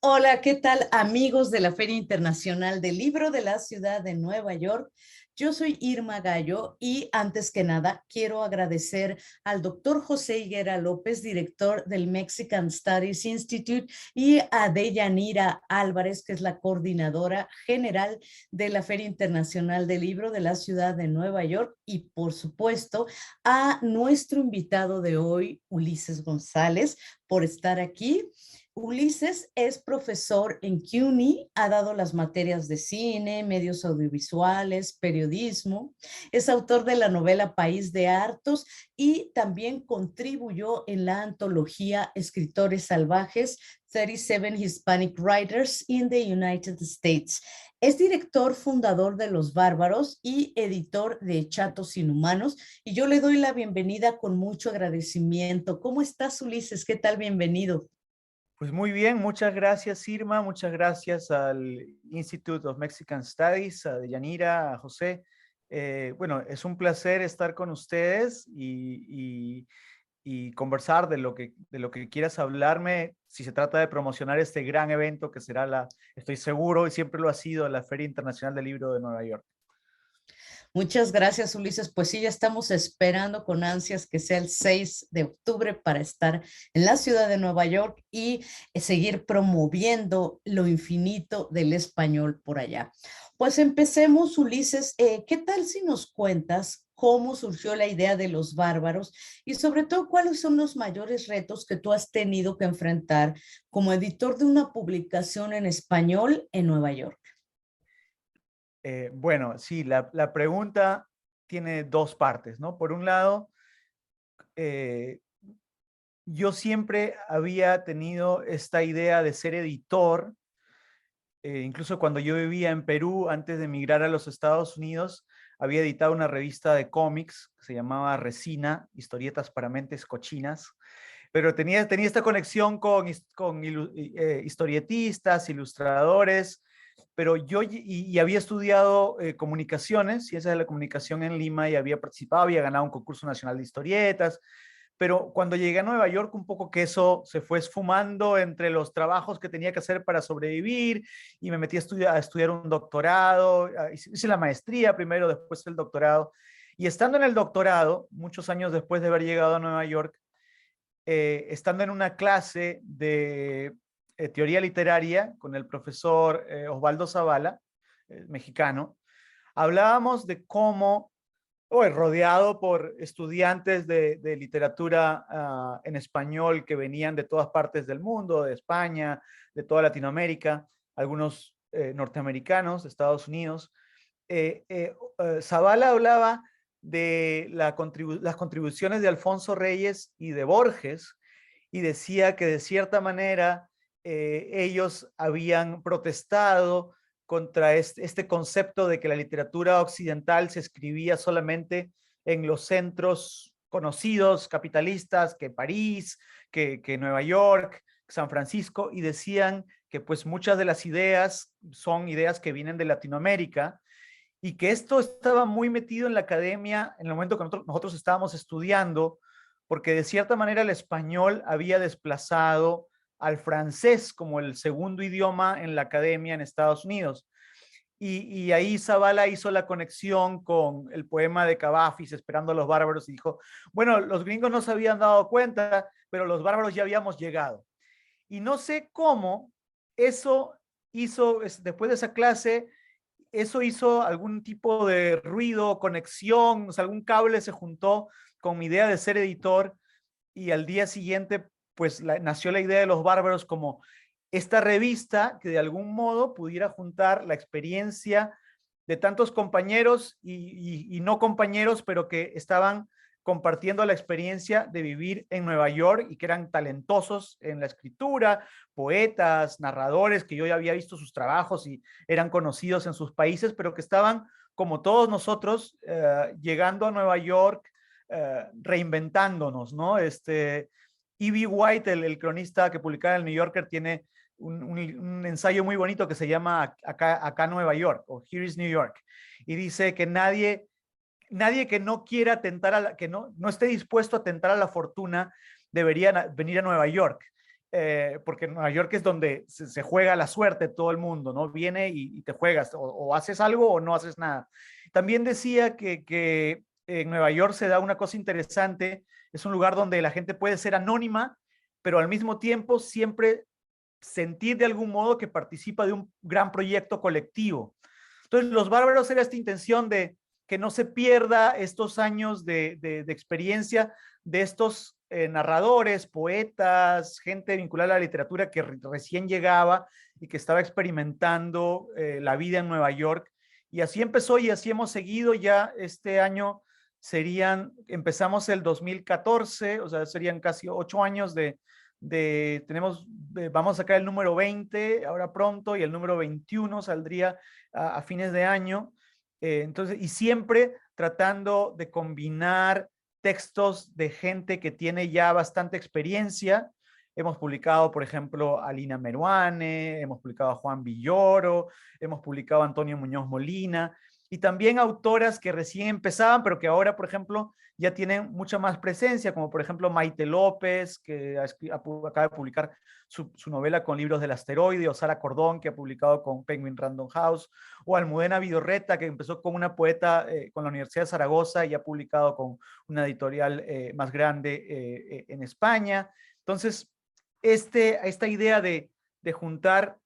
Hola, ¿qué tal amigos de la Feria Internacional del Libro de la Ciudad de Nueva York? Yo soy Irma Gallo y antes que nada quiero agradecer al doctor José Higuera López, director del Mexican Studies Institute, y a Deyanira Álvarez, que es la coordinadora general de la Feria Internacional del Libro de la Ciudad de Nueva York, y por supuesto a nuestro invitado de hoy, Ulises González, por estar aquí. Ulises es profesor en CUNY, ha dado las materias de cine, medios audiovisuales, periodismo, es autor de la novela País de Hartos y también contribuyó en la antología Escritores Salvajes, 37 Hispanic Writers in the United States. Es director fundador de Los Bárbaros y editor de Chatos Inhumanos, y yo le doy la bienvenida con mucho agradecimiento. ¿Cómo estás, Ulises? ¿Qué tal? Bienvenido. Pues muy bien, muchas gracias Irma, muchas gracias al Institute of Mexican Studies, a Deyanira, a José. Bueno, es un placer estar con ustedes y conversar de lo que quieras hablarme, si se trata de promocionar este gran evento que será estoy seguro, y siempre lo ha sido, la Feria Internacional del Libro de Nueva York. Muchas gracias, Ulises. Pues sí, ya estamos esperando con ansias que sea el 6 de octubre para estar en la ciudad de Nueva York y seguir promoviendo lo infinito del español por allá. Pues empecemos, Ulises. ¿Qué tal si nos cuentas cómo surgió la idea de Los Bárbaros y sobre todo cuáles son los mayores retos que tú has tenido que enfrentar como editor de una publicación en español en Nueva York? Bueno, sí, la pregunta tiene dos partes, ¿no? Por un lado, eh, yo siempre había tenido esta idea de ser editor. Incluso cuando yo vivía en Perú, antes de emigrar a los Estados Unidos, había editado una revista de cómics que se llamaba Resina, Historietas para Mentes Cochinas, pero tenía esta conexión con historietistas, ilustradores, pero y había estudiado comunicaciones, ciencias de la comunicación en Lima, y había participado, había ganado un concurso nacional de historietas, pero cuando llegué a Nueva York, un poco que eso se fue esfumando entre los trabajos que tenía que hacer para sobrevivir, y me metí a estudiar un doctorado. Hice la maestría primero, después el doctorado. Y estando en el doctorado, muchos años después de haber llegado a Nueva York, estando en una clase de teoría literaria con el profesor Osvaldo Zavala, mexicano, hablábamos de cómo hoy, rodeado por estudiantes de literatura en español que venían de todas partes del mundo, de España, de toda Latinoamérica, algunos norteamericanos, de Estados Unidos. Zavala hablaba de las contribuciones de Alfonso Reyes y de Borges, y decía que de cierta manera ellos habían protestado contra este concepto de que la literatura occidental se escribía solamente en los centros conocidos, capitalistas, que París, que Nueva York, San Francisco, y decían que pues muchas de las ideas son ideas que vienen de Latinoamérica, y que esto estaba muy metido en la academia en el momento que nosotros estábamos estudiando, porque de cierta manera el español había desplazado al francés como el segundo idioma en la academia en Estados Unidos. Y ahí Zavala hizo la conexión con el poema de Cavafis, Esperando a los bárbaros, y dijo, bueno, los gringos no se habían dado cuenta, pero los bárbaros ya habíamos llegado. Y no sé cómo eso hizo, después de esa clase, eso hizo algún tipo de ruido, conexión, o sea, algún cable se juntó con mi idea de ser editor, y al día siguiente, pues nació la idea de Los Bárbaros como esta revista que de algún modo pudiera juntar la experiencia de tantos compañeros y no compañeros, pero que estaban compartiendo la experiencia de vivir en Nueva York y que eran talentosos en la escritura, poetas, narradores, que yo ya había visto sus trabajos y eran conocidos en sus países, pero que estaban, como todos nosotros, llegando a Nueva York, reinventándonos, ¿no? E.B. White, el cronista que publicaba en el New Yorker, tiene un ensayo muy bonito que se llama Acá Nueva York, o Here is New York, y dice que nadie que no quiera tentar que no esté dispuesto a tentar a la fortuna debería venir a Nueva York. porque Nueva York es donde se juega la suerte todo el mundo, ¿no? Viene y te juegas, o haces algo o no haces nada. También decía que en Nueva York se da una cosa interesante, es un lugar donde la gente puede ser anónima, pero al mismo tiempo siempre sentir de algún modo que participa de un gran proyecto colectivo. Entonces, Los Bárbaros era esta intención de que no se pierda estos años de experiencia de estos narradores, poetas, gente vinculada a la literatura que recién llegaba y que estaba experimentando la vida en Nueva York. Y así empezó y así hemos seguido. Ya este año empezamos el 2014, o sea, serían casi 8 años vamos a sacar el número 20 ahora pronto, y el número 21 saldría a fines de año. Entonces, y siempre tratando de combinar textos de gente que tiene ya bastante experiencia. Hemos publicado, por ejemplo, a Lina Meruane, hemos publicado a Juan Villoro, hemos publicado a Antonio Muñoz Molina, y también autoras que recién empezaban, pero que ahora, por ejemplo, ya tienen mucha más presencia, como por ejemplo Maite López, que acaba de publicar su novela con Libros del Asteroide, o Sara Cordón, que ha publicado con Penguin Random House, o Almudena Vidorreta, que empezó con una poeta con la Universidad de Zaragoza y ha publicado con una editorial más grande en España. Entonces, esta idea de juntar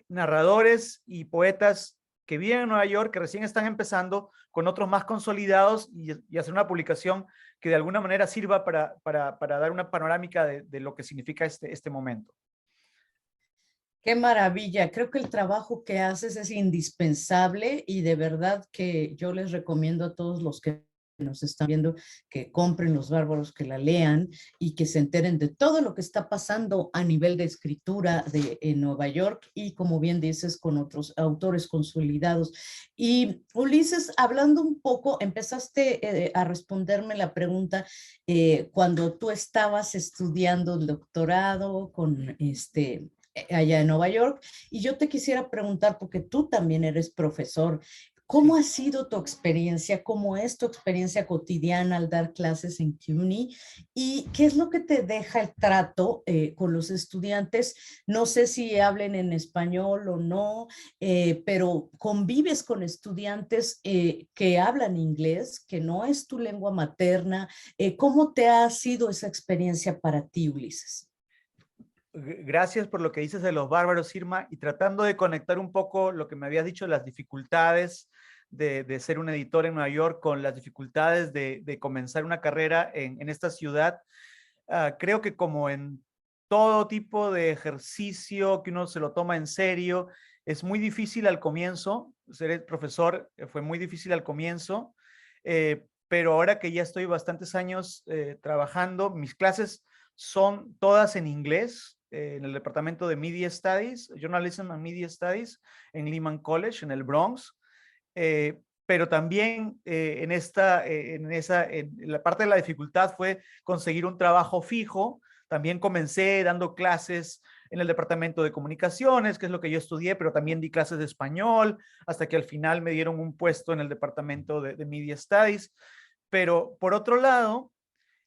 narradores y poetas que viven en Nueva York, que recién están empezando, con otros más consolidados, y hacer una publicación que de alguna manera sirva para dar una panorámica de lo que significa este momento. Qué maravilla. Creo que el trabajo que haces es indispensable y de verdad que yo les recomiendo a todos los que nos están viendo que compren Los Bárbaros, que la lean y que se enteren de todo lo que está pasando a nivel de escritura en Nueva York y, como bien dices, con otros autores consolidados. Y Ulises, hablando un poco, empezaste a responderme la pregunta cuando tú estabas estudiando el doctorado con allá en Nueva York. Y yo te quisiera preguntar, porque tú también eres profesor, ¿cómo Sí. ha sido tu experiencia? ¿Cómo es tu experiencia cotidiana al dar clases en CUNY? ¿Y qué es lo que te deja el trato con los estudiantes? No sé si hablen en español o no, pero convives con estudiantes que hablan inglés, que no es tu lengua materna. ¿Cómo te ha sido esa experiencia para ti, Ulises? Gracias por lo que dices de Los Bárbaros, Irma, y tratando de conectar un poco lo que me habías dicho, las dificultades de ser un editor en Nueva York con las dificultades de comenzar una carrera en esta ciudad. Creo que, como en todo tipo de ejercicio que uno se lo toma en serio, es muy difícil al comienzo. Ser profesor fue muy difícil al comienzo, pero ahora que ya estoy bastantes años trabajando, mis clases son todas en inglés, en el departamento de Media Studies, Journalism and Media Studies, en Lehman College, en el Bronx. Pero también en la parte de la dificultad fue conseguir un trabajo fijo. También comencé dando clases en el departamento de comunicaciones, que es lo que yo estudié, pero también di clases de español, hasta que al final me dieron un puesto en el departamento de Media Studies. Pero por otro lado,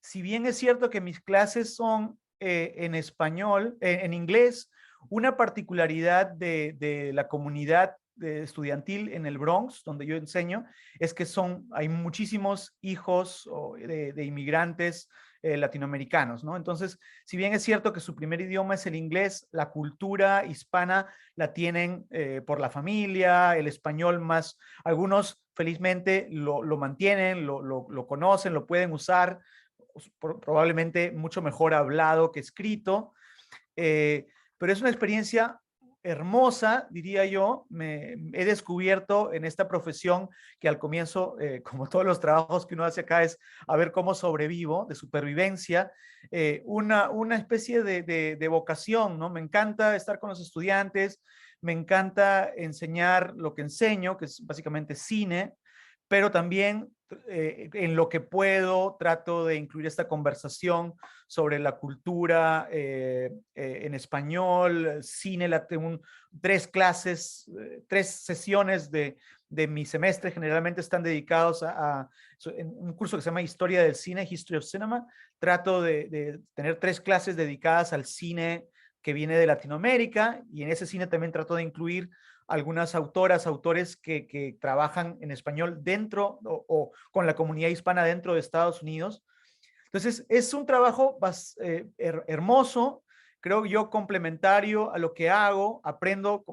si bien es cierto que mis clases son en español, en inglés, una particularidad de la comunidad estudiantil en el Bronx, donde yo enseño, es que hay muchísimos hijos de inmigrantes latinoamericanos, ¿no? Entonces, si bien es cierto que su primer idioma es el inglés, la cultura hispana la tienen por la familia, el español más, algunos felizmente lo mantienen, lo conocen, lo pueden usar, probablemente mucho mejor hablado que escrito, eh, pero es una experiencia hermosa, diría yo. He descubierto en esta profesión que al comienzo, como todos los trabajos que uno hace acá, es a ver cómo sobrevivo, de supervivencia, una especie de vocación, ¿no? Me encanta estar con los estudiantes, me encanta enseñar lo que enseño, que es básicamente cine, pero también en lo que puedo trato de incluir esta conversación sobre la cultura en español, cine, tengo 3 clases, 3 sesiones de mi semestre generalmente están dedicados en un curso que se llama Historia del Cine, History of Cinema. Trato de tener 3 clases dedicadas al cine que viene de Latinoamérica, y en ese cine también trato de incluir algunas autoras, autores que trabajan en español dentro o con la comunidad hispana dentro de Estados Unidos. Entonces, es un trabajo hermoso, creo yo, complementario a lo que hago. Aprendo,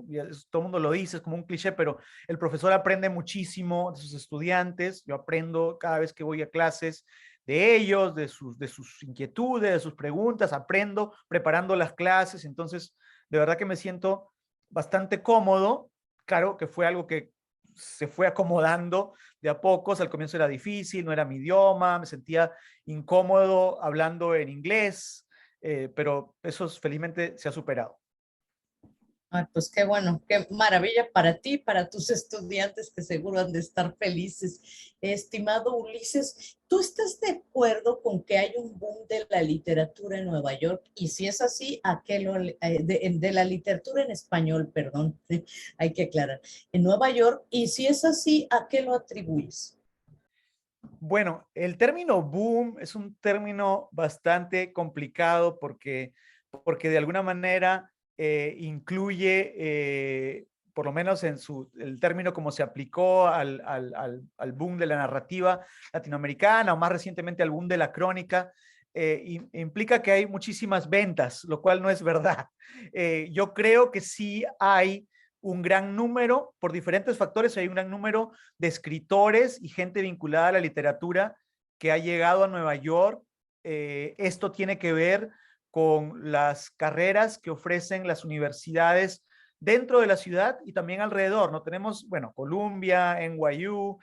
todo el mundo lo dice, es como un cliché, pero el profesor aprende muchísimo de sus estudiantes. Yo aprendo cada vez que voy a clases de ellos, de sus inquietudes, de sus preguntas, aprendo preparando las clases. Entonces, de verdad que me siento bastante cómodo. Claro que fue algo que se fue acomodando de a pocos. Al comienzo era difícil, no era mi idioma, me sentía incómodo hablando en inglés, pero eso felizmente se ha superado. Ay, pues qué bueno, qué maravilla para ti, para tus estudiantes que seguro han de estar felices. Estimado Ulises, ¿tú estás de acuerdo con que hay un boom de la literatura en Nueva York? Y si es así, ¿a qué de la literatura en español, perdón, hay que aclarar, en Nueva York? Y si es así, ¿a qué lo atribuyes? Bueno, el término boom es un término bastante complicado porque de alguna manera incluye, por lo menos en el término como se aplicó al boom de la narrativa latinoamericana, o más recientemente al boom de la crónica, implica que hay muchísimas ventas, lo cual no es verdad. Yo creo que sí hay un gran número, por diferentes factores, hay un gran número de escritores y gente vinculada a la literatura que ha llegado a Nueva York. Esto tiene que ver con las carreras que ofrecen las universidades dentro de la ciudad y también alrededor. No tenemos, bueno, Columbia, NYU,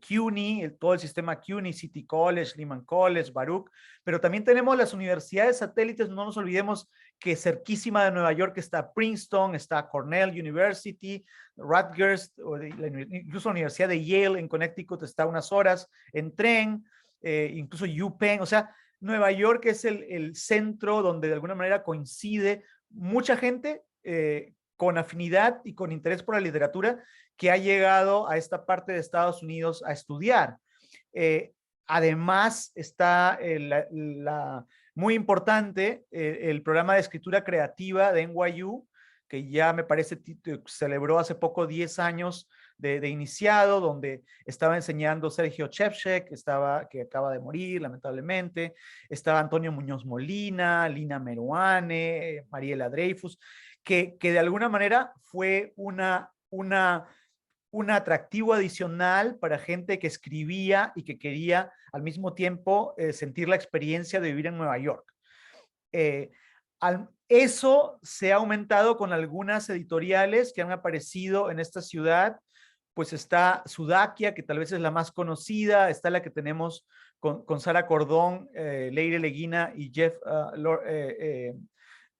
CUNY, todo el sistema CUNY, City College, Lehman College, Baruch, pero también tenemos las universidades satélites. No nos olvidemos que cerquísima de Nueva York está Princeton, está Cornell University, Rutgers, incluso la Universidad de Yale en Connecticut está unas horas en tren, incluso UPenn. O sea, Nueva York es el centro donde de alguna manera coincide mucha gente con afinidad y con interés por la literatura que ha llegado a esta parte de Estados Unidos a estudiar. Eh, Además está muy importante el programa de escritura creativa de NYU, que ya me parece celebró hace poco 10 años de iniciado, donde estaba enseñando Sergio Chevchek, que acaba de morir lamentablemente, estaba Antonio Muñoz Molina, Lina Meruane, Mariela Dreyfus, que de alguna manera fue un atractivo adicional para gente que escribía y que quería al mismo tiempo sentir la experiencia de vivir en Nueva York. Eso se ha aumentado con algunas editoriales que han aparecido en esta ciudad. Pues está Sudakia, que tal vez es la más conocida, está la que tenemos con Sara Cordón, Leire Leguina y Jeff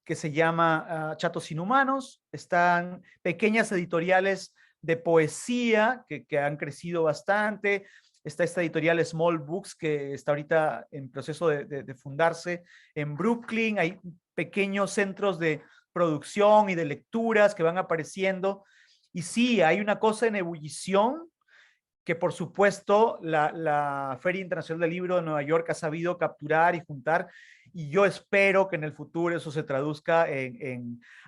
que se llama Chatos Inhumanos. Están pequeñas editoriales de poesía que han crecido bastante. Está esta editorial Small Books que está ahorita en proceso de fundarse en Brooklyn. Hay pequeños centros de producción y de lecturas que van apareciendo. Y sí, hay una cosa en ebullición que por supuesto la Feria Internacional del Libro de Nueva York ha sabido capturar y juntar, y yo espero que en el futuro eso se traduzca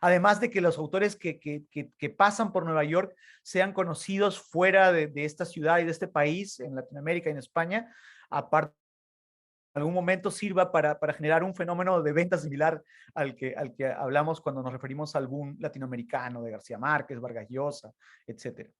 además de que los autores que pasan por Nueva York sean conocidos fuera de esta ciudad y de este país, en Latinoamérica y en España, aparte en algún momento sirva para generar un fenómeno de venta similar al que hablamos cuando nos referimos al boom latinoamericano de García Márquez, Vargas Llosa, etcétera.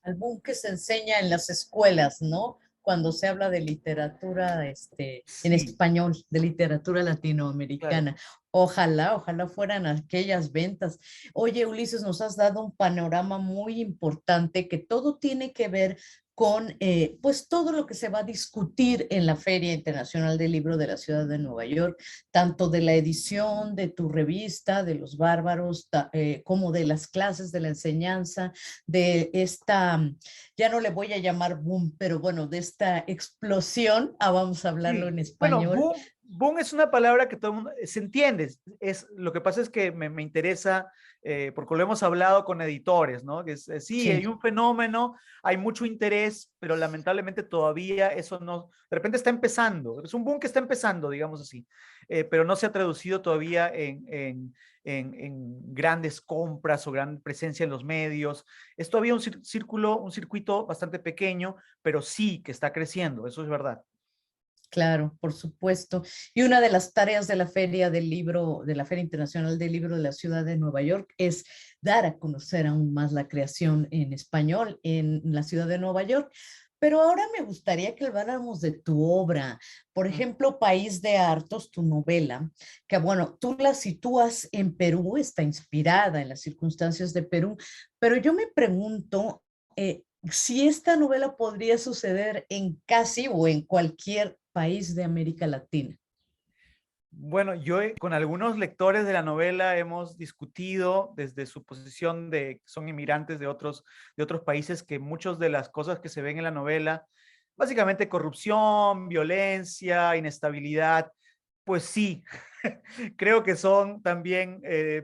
Algún que se enseña en las escuelas, ¿no? Cuando se habla de literatura en Sí, español, de literatura claro. latinoamericana. Ojalá, ojalá fueran aquellas ventas. Oye, Ulises, nos has dado un panorama muy importante que todo tiene que ver con pues todo lo que se va a discutir en la Feria Internacional del Libro de la Ciudad de Nueva York, tanto de la edición de tu revista, de los bárbaros, como de las clases de la enseñanza, de esta, ya no le voy a llamar boom, pero bueno, de esta explosión, vamos a hablarlo Sí, en bueno, español, Boom es una palabra que todo el mundo se entiende. Lo que pasa es que me interesa, porque lo hemos hablado con editores, ¿no? Sí, hay Sí, un fenómeno, hay mucho interés, pero lamentablemente todavía eso no, de repente está empezando. Es un boom que está empezando, digamos así, pero no se ha traducido todavía en grandes compras o gran presencia en los medios. Es todavía un circuito bastante pequeño, pero sí que está creciendo, eso es verdad. claro, por supuesto. Y una de las tareas de la Feria del Libro, de la Feria Internacional del Libro de la Ciudad de Nueva York, es dar a conocer aún más la creación en español en la ciudad de Nueva York. Pero ahora me gustaría que habláramos de tu obra. Por Mm. ejemplo, País de Hartos, tu novela, que bueno, tú la sitúas en Perú, está inspirada en las circunstancias de Perú, pero yo me pregunto, si esta novela podría suceder en casi o en cualquier país de América Latina. Bueno, con algunos lectores de la novela hemos discutido desde su posición de que son inmigrantes de otros países, que muchas de las cosas que se ven en la novela, básicamente corrupción, violencia, inestabilidad, pues sí, creo que son también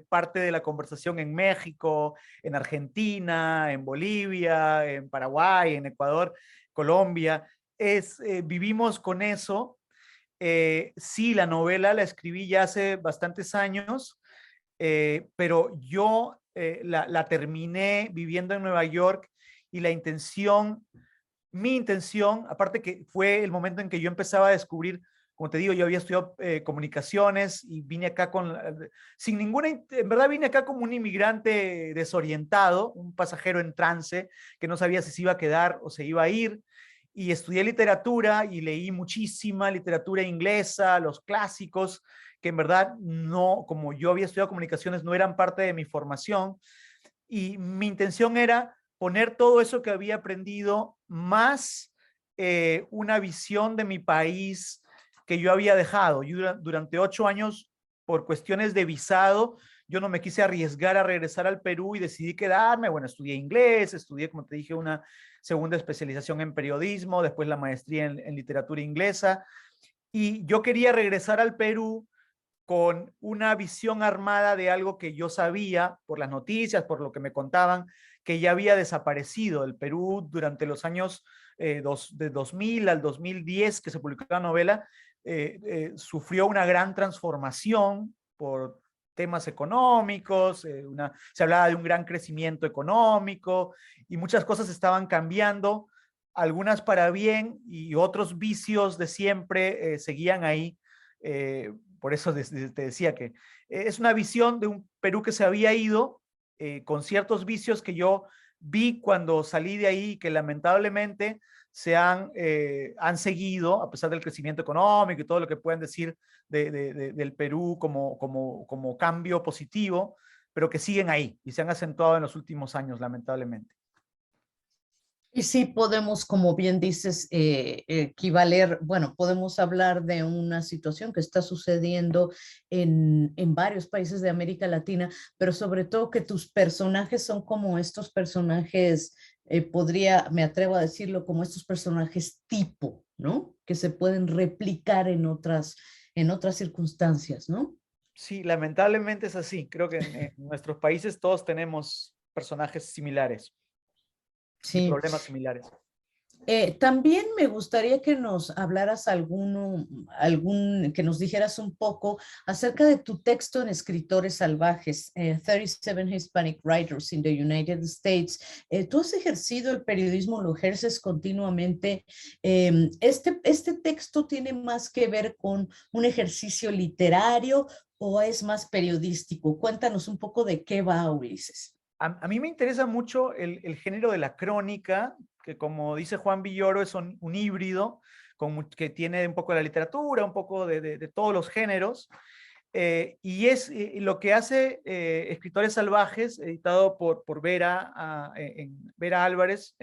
parte de la conversación en México, en Argentina, en Bolivia, en Paraguay, en Ecuador, Colombia. Vivimos con eso. Sí, la novela la escribí ya hace bastantes años, pero yo la terminé viviendo en Nueva York y mi intención, aparte que fue el momento en que yo empezaba a descubrir, como te digo, yo había estudiado comunicaciones y vine acá sin ninguna, en verdad vine acá como un inmigrante desorientado, un pasajero en trance que no sabía si se iba a quedar o se iba a ir, y estudié literatura y leí muchísima literatura inglesa, los clásicos, que en verdad no, como yo había estudiado comunicaciones, no eran parte de mi formación, y mi intención era poner todo eso que había aprendido más una visión de mi país que yo había dejado. Yo durante 8 años, por cuestiones de visado, yo no me quise arriesgar a regresar al Perú y decidí quedarme. Bueno, estudié inglés, estudié, como te dije, una segunda especialización en periodismo, después la maestría en literatura inglesa. Y yo quería regresar al Perú con una visión armada de algo que yo sabía por las noticias, por lo que me contaban, que ya había desaparecido. El Perú durante los años de 2000 al 2010, que se publicó la novela, sufrió una gran transformación por temas económicos, se hablaba de un gran crecimiento económico y muchas cosas estaban cambiando, algunas para bien y otros vicios de siempre seguían ahí. Por eso te decía que es una visión de un Perú que se había ido con ciertos vicios que yo vi cuando salí de ahí, que lamentablemente han seguido, a pesar del crecimiento económico y todo lo que pueden decir del Perú como cambio positivo, pero que siguen ahí y se han acentuado en los últimos años, lamentablemente. Y sí podemos, como bien dices, equivaler, bueno, podemos hablar de una situación que está sucediendo en varios países de América Latina, pero sobre todo que tus personajes son como estos personajes, me atrevo a decirlo, como estos personajes tipo, ¿no? Que se pueden replicar en otras circunstancias, ¿no? Sí, lamentablemente es así. Creo que en nuestros países todos tenemos personajes similares y Sí. problemas similares. También me gustaría que nos hablaras que nos dijeras un poco acerca de tu texto en Escritores Salvajes, 37 Hispanic Writers in the United States. Tú has ejercido el periodismo, lo ejerces continuamente. ¿Este texto tiene más que ver con un ejercicio literario o es más periodístico? Cuéntanos un poco de qué va, Ulises. A mí me interesa mucho el género de la crónica, que como dice Juan Villoro es un híbrido que tiene un poco de la literatura, un poco de todos los géneros. Y es lo que hace Escritores Salvajes, editado por Vera Álvarez,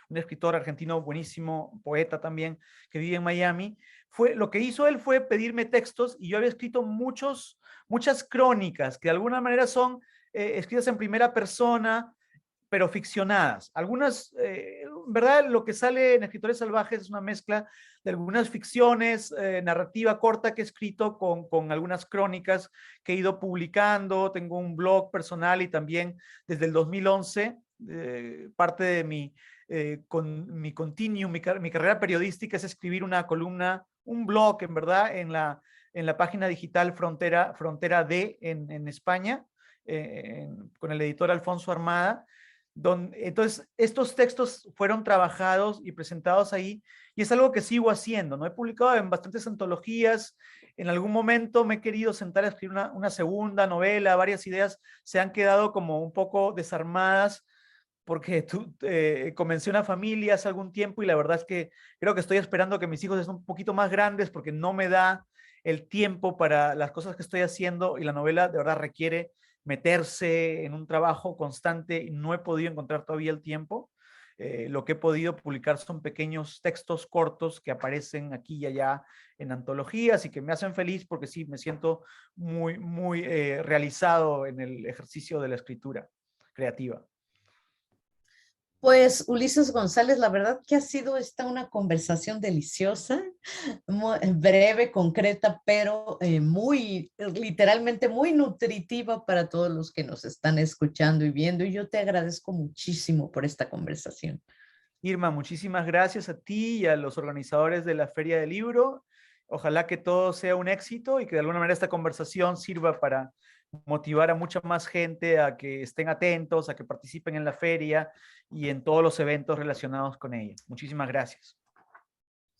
un escritor argentino buenísimo, poeta también, que vive en Miami. Lo que hizo él fue pedirme textos y yo había escrito muchas crónicas que de alguna manera son escritas en primera persona, pero ficcionadas. Algunas, ¿verdad? Lo que sale en Escritores Salvajes es una mezcla de algunas ficciones, narrativa corta que he escrito con algunas crónicas que he ido publicando. Tengo un blog personal y también desde el 2011, parte de mi continuum, mi carrera periodística es escribir una columna, un blog, en verdad, en la página digital Frontera D en España, con el editor Alfonso Armada. Entonces, estos textos fueron trabajados y presentados ahí, y es algo que sigo haciendo, ¿no? He publicado en bastantes antologías. En algún momento me he querido sentar a escribir una segunda novela. Varias ideas se han quedado como un poco desarmadas porque comencé una familia hace algún tiempo, y la verdad es que creo que estoy esperando que mis hijos estén un poquito más grandes, porque no me da el tiempo para las cosas que estoy haciendo, y la novela de verdad requiere meterse en un trabajo constante y no he podido encontrar todavía el tiempo. Lo que he podido publicar son pequeños textos cortos que aparecen aquí y allá en antologías y que me hacen feliz, porque sí, me siento muy realizado en el ejercicio de la escritura creativa. Pues Ulises González, la verdad que ha sido esta una conversación deliciosa, breve, concreta, pero muy, literalmente muy nutritiva para todos los que nos están escuchando y viendo. Y yo te agradezco muchísimo por esta conversación. Irma, muchísimas gracias a ti y a los organizadores de la Feria del Libro. Ojalá que todo sea un éxito y que de alguna manera esta conversación sirva para motivar a mucha más gente a que estén atentos, a que participen en la feria y en todos los eventos relacionados con ella. Muchísimas gracias.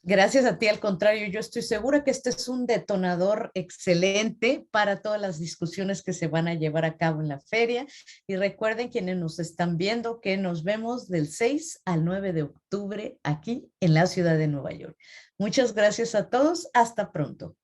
Gracias a ti, al contrario, yo estoy segura que este es un detonador excelente para todas las discusiones que se van a llevar a cabo en la feria. Y recuerden, quienes nos están viendo, que nos vemos del 6 al 9 de octubre aquí en la ciudad de Nueva York. Muchas gracias a todos. Hasta pronto.